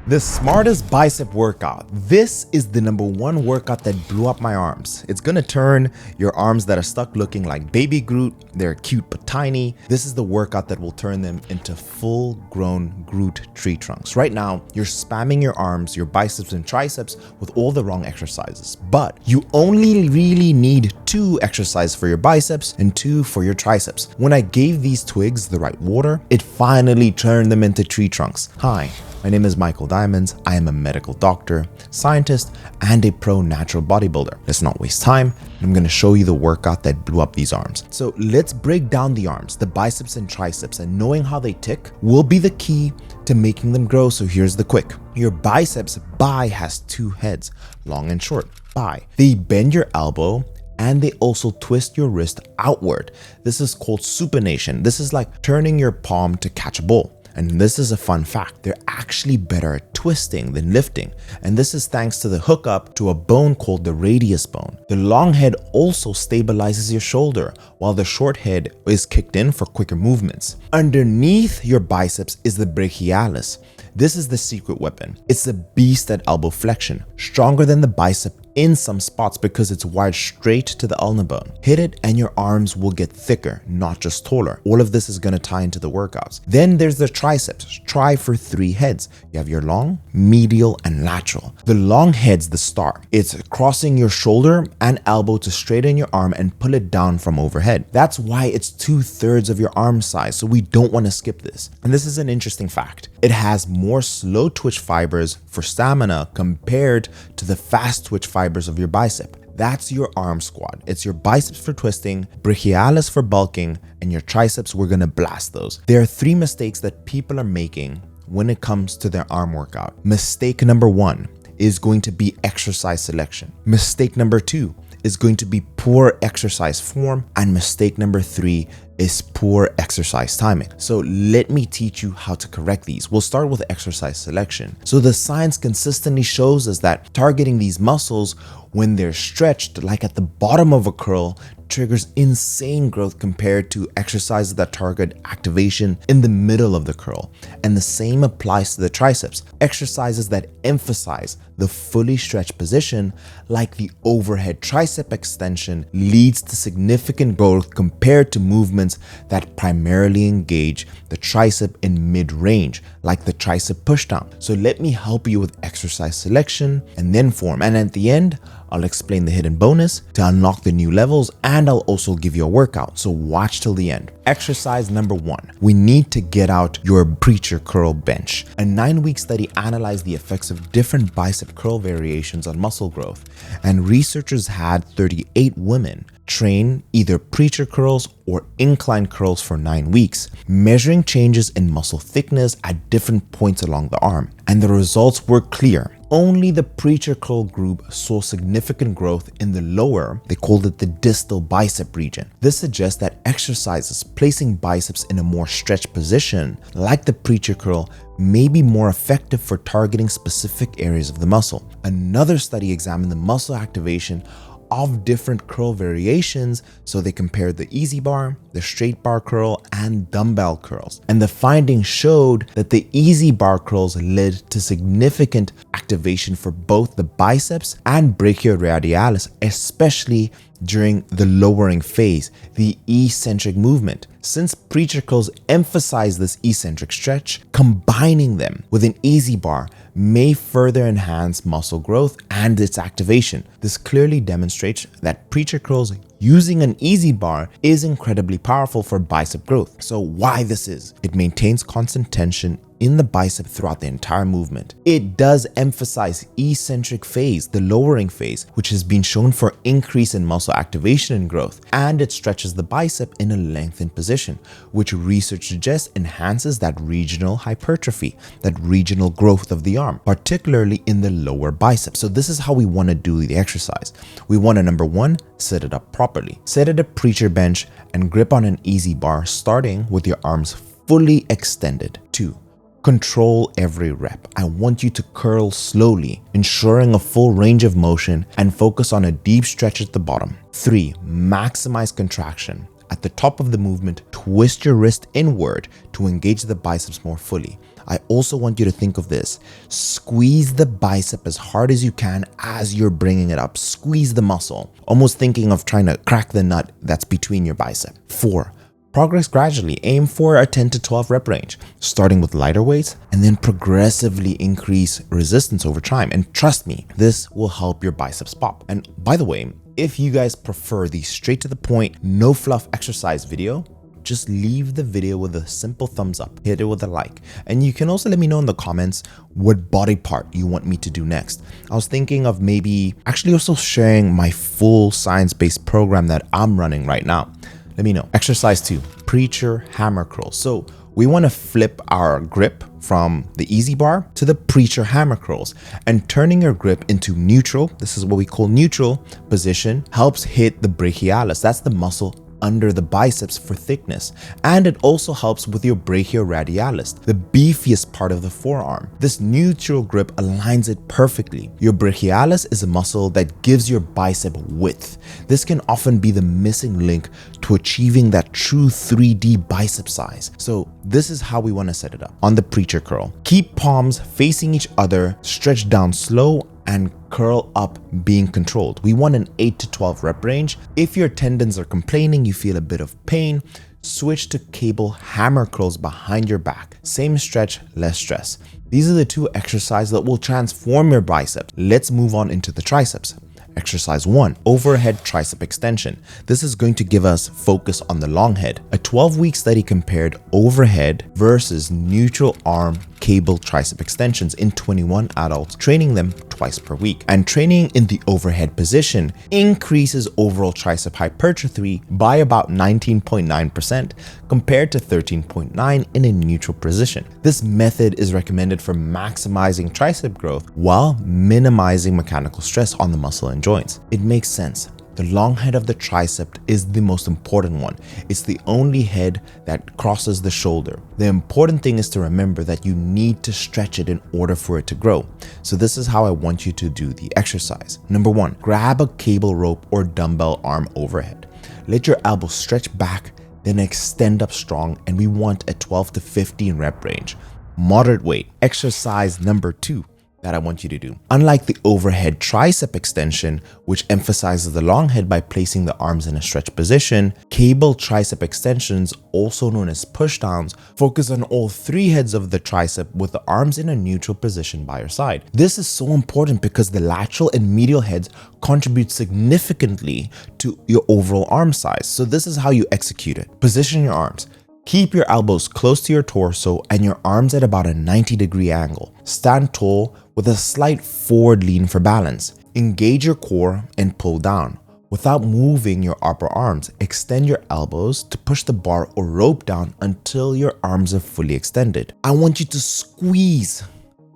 The smartest bicep workout. This is the #1 workout that blew up my arms. It's gonna turn your arms that are stuck looking like baby Groot, they're cute but tiny. This is the workout that will turn them into full-grown Groot tree trunks. Right now, you're spamming your arms, your biceps and triceps with all the wrong exercises, but you only really need 2 exercises for your biceps and 2 for your triceps. When I gave these twigs the right water, it finally turned them into tree trunks. Hi. My name is Michael Diamonds. I am a medical doctor, scientist, and a pro natural bodybuilder. Let's not waste time. I'm going to show you the workout that blew up these arms. So let's break down the arms, the biceps and triceps, and knowing how they tick will be the key to making them grow. So here's the quick. Your biceps, bi, has 2 heads, long and short, bi. They bend your elbow and they also twist your wrist outward. This is called supination. This is like turning your palm to catch a ball. And this is a fun fact, they're actually better at twisting than lifting. And this is thanks to the hookup to a bone called the radius bone. The long head also stabilizes your shoulder, while the short head is kicked in for quicker movements. Underneath your biceps is the brachialis. This is the secret weapon. It's the beast at elbow flexion, stronger than the bicep in some spots because it's wired straight to the ulnar bone. Hit it and your arms will get thicker, not just taller. All of this is going to tie into the workouts. Then there's the triceps. Try for 3 heads. You have your long, medial, and lateral. The long head's the star. It's crossing your shoulder and elbow to straighten your arm and pull it down from overhead. That's why it's 2/3 of your arm size, so we don't want to skip this. And this is an interesting fact. It has more slow twitch fibers for stamina compared to the fast twitch fibers of your bicep. That's your arm squad. It's your biceps for twisting, brachialis for bulking, and your triceps, we're gonna blast those. There are 3 mistakes that people are making when it comes to their arm workout. Mistake number 1 is going to be exercise selection. Mistake number 2 is going to be poor exercise form, and mistake number 3 is poor exercise timing. So let me teach you how to correct these. We'll start with exercise selection. So the science consistently shows us that targeting these muscles when they're stretched, like at the bottom of a curl, triggers insane growth compared to exercises that target activation in the middle of the curl. And the same applies to the triceps. Exercises that emphasize the fully stretched position, like the overhead tricep extension, leads to significant growth compared to movements that primarily engage the tricep in mid-range, like the tricep pushdown. So let me help you with exercise selection and then form. And at the end, I'll explain the hidden bonus to unlock the new levels, and I'll also give you a workout. So watch till the end. Exercise number 1. We need to get out your preacher curl bench. A 9-week study analyzed the effects of different bicep curl variations on muscle growth, and researchers had 38 women train either preacher curls or incline curls for 9 weeks, measuring changes in muscle thickness at different points along the arm. And the results were clear. Only the preacher curl group saw significant growth in the lower, they called it the distal bicep region. This suggests that exercises placing biceps in a more stretched position, like the preacher curl, may be more effective for targeting specific areas of the muscle. Another study examined the muscle activation of different curl variations, so they compared the easy bar, the straight bar curl, and dumbbell curls. And the findings showed that the easy bar curls led to significant activation for both the biceps and brachioradialis, especially during the lowering phase, the eccentric movement. Since preacher curls emphasize this eccentric stretch, combining them with an easy bar may further enhance muscle growth and its activation. This clearly demonstrates that preacher curls using an easy bar is incredibly powerful for bicep growth. So why this is? It maintains constant tension in the bicep throughout the entire movement. It does emphasize eccentric phase, the lowering phase, which has been shown for increase in muscle activation and growth, and it stretches the bicep in a lengthened position, which research suggests enhances that regional hypertrophy, that regional growth of the arm, particularly in the lower bicep. So this is how we want to do the exercise. We want to, number 1, set it up properly. Set at a preacher bench and grip on an easy bar, starting with your arms fully extended. 2, control every rep. I want you to curl slowly, ensuring a full range of motion, and focus on a deep stretch at the bottom. 3, maximize contraction. At the top of the movement, twist your wrist inward to engage the biceps more fully. I also want you to think of this. Squeeze the bicep as hard as you can as you're bringing it up. Squeeze the muscle, almost thinking of trying to crack the nut that's between your bicep. 4. Progress gradually. Aim for a 10 to 12 rep range, starting with lighter weights and then progressively increase resistance over time. And trust me, this will help your biceps pop. And by the way, if you guys prefer the straight to the point, no fluff exercise video, just leave the video with a simple thumbs up, hit it with a like. And you can also let me know in the comments what body part you want me to do next. I was thinking of maybe actually also sharing my full science-based program that I'm running right now. Let me know. Exercise 2, preacher hammer curls. So we want to flip our grip from the easy bar to the preacher hammer curls, and turning your grip into neutral. This is what we call neutral position, helps hit the brachialis. That's the muscle under the biceps for thickness, and it also helps with your brachioradialis, the beefiest part of the forearm. This neutral grip aligns it perfectly. Your brachialis is a muscle that gives your bicep width. This can often be the missing link to achieving that true 3D bicep size. So this is how we want to set it up. On the preacher curl, keep palms facing each other, stretch down slow, and curl up being controlled. We want an 8 to 12 rep range. If your tendons are complaining, you feel a bit of pain, switch to cable hammer curls behind your back. Same stretch, less stress. These are the 2 exercises that will transform your biceps. Let's move on into the triceps. Exercise 1, overhead tricep extension. This is going to give us focus on the long head. A 12-week study compared overhead versus neutral arm cable tricep extensions in 21 adults, training them twice per week. And training in the overhead position increases overall tricep hypertrophy by about 19.9% compared to 13.9% in a neutral position. This method is recommended for maximizing tricep growth while minimizing mechanical stress on the muscle and joints. It makes sense. The long head of the tricep is the most important one. It's the only head that crosses the shoulder. The important thing is to remember that you need to stretch it in order for it to grow. So this is how I want you to do the exercise. Number 1, grab a cable rope or dumbbell arm overhead. Let your elbow stretch back, then extend up strong, and we want a 12 to 15 rep range. Moderate weight. Exercise number 2 that I want you to do. Unlike the overhead tricep extension, which emphasizes the long head by placing the arms in a stretch position, cable tricep extensions, also known as pushdowns, focus on all 3 heads of the tricep with the arms in a neutral position by your side. This is so important because the lateral and medial heads contribute significantly to your overall arm size. So this is how you execute it. Position your arms. Keep your elbows close to your torso and your arms at about a 90-degree angle. Stand tall with a slight forward lean for balance. Engage your core and pull down. Without moving your upper arms, extend your elbows to push the bar or rope down until your arms are fully extended. I want you to squeeze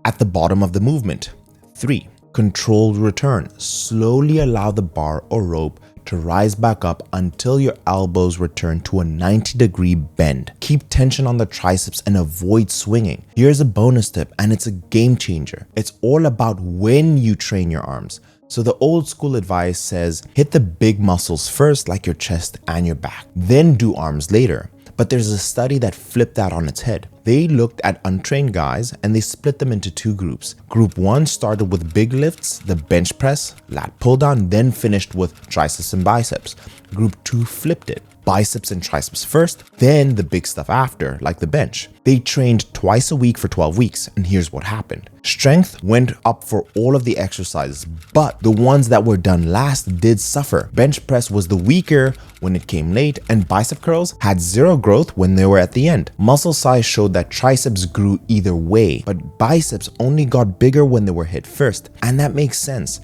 at the bottom of the movement. 3. Controlled return. Slowly allow the bar or rope to rise back up until your elbows return to a 90-degree bend. Keep tension on the triceps and avoid swinging. Here's a bonus tip, and it's a game changer. It's all about when you train your arms. So the old school advice says, hit the big muscles first, like your chest and your back, then do arms later. But there's a study that flipped that on its head. They looked at untrained guys and they split them into 2 groups. Group 1 started with big lifts, the bench press, lat pull down, then finished with triceps and biceps. Group 2 flipped it. Biceps and triceps first, then the big stuff after, like the bench. They trained twice a week for 12 weeks, and here's what happened. Strength went up for all of the exercises, but the ones that were done last did suffer. Bench press was the weaker when it came late, and bicep curls had 0 growth when they were at the end. Muscle size showed that triceps grew either way, but biceps only got bigger when they were hit first, and that makes sense.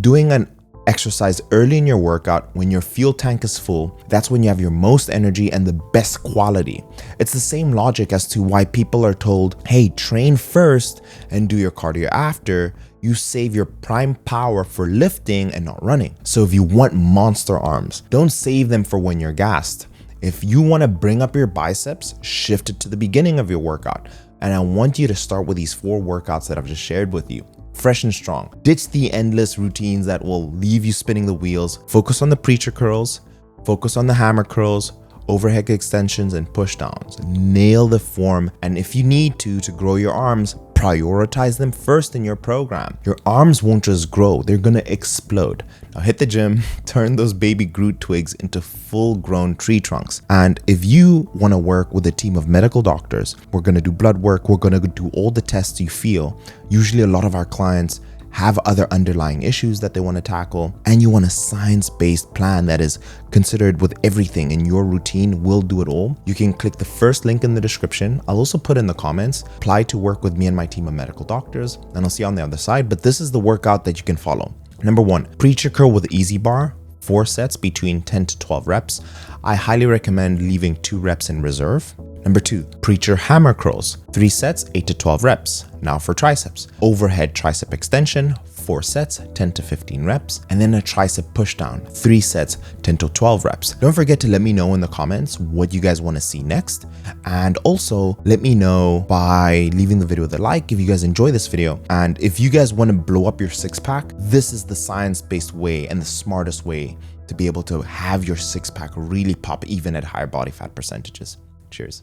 Doing an exercise early in your workout when your fuel tank is full, that's when you have your most energy and the best quality. It's the same logic as to why people are told, hey, train first and do your cardio after. You save your prime power for lifting and not running. So if you want monster arms, don't save them for when you're gassed. If you want to bring up your biceps, shift it to the beginning of your workout. And I want you to start with these 4 workouts that I've just shared with you. Fresh and strong. Ditch the endless routines that will leave you spinning the wheels. Focus on the preacher curls, focus on the hammer curls, overhead extensions and push downs. Nail the form, and if you need to grow your arms, prioritize them first in your program. Your arms won't just grow, they're gonna explode. Now hit the gym, turn those baby Groot twigs into full-grown tree trunks. And if you wanna work with a team of medical doctors, we're gonna do blood work, we're gonna do all the tests you feel. Usually a lot of our clients have other underlying issues that they want to tackle, and you want a science-based plan that is considered with everything in your routine. We'll do it all. You can click the first link in the description. I'll also put in the comments, apply to work with me and my team of medical doctors, and I'll see you on the other side. But this is the workout that you can follow. Number 1, preacher curl with easy bar, 4 sets between 10 to 12 reps. I highly recommend leaving 2 reps in reserve. Number 2, preacher hammer curls, 3 sets, 8 to 12 reps. Now for triceps, overhead tricep extension, 4 sets, 10 to 15 reps, and then a tricep push down, 3 sets, 10 to 12 reps. Don't forget to let me know in the comments what you guys want to see next. And also let me know by leaving the video with a like if you guys enjoy this video. And if you guys want to blow up your 6-pack, this is the science-based way and the smartest way to be able to have your 6-pack really pop even at higher body fat percentages. Cheers.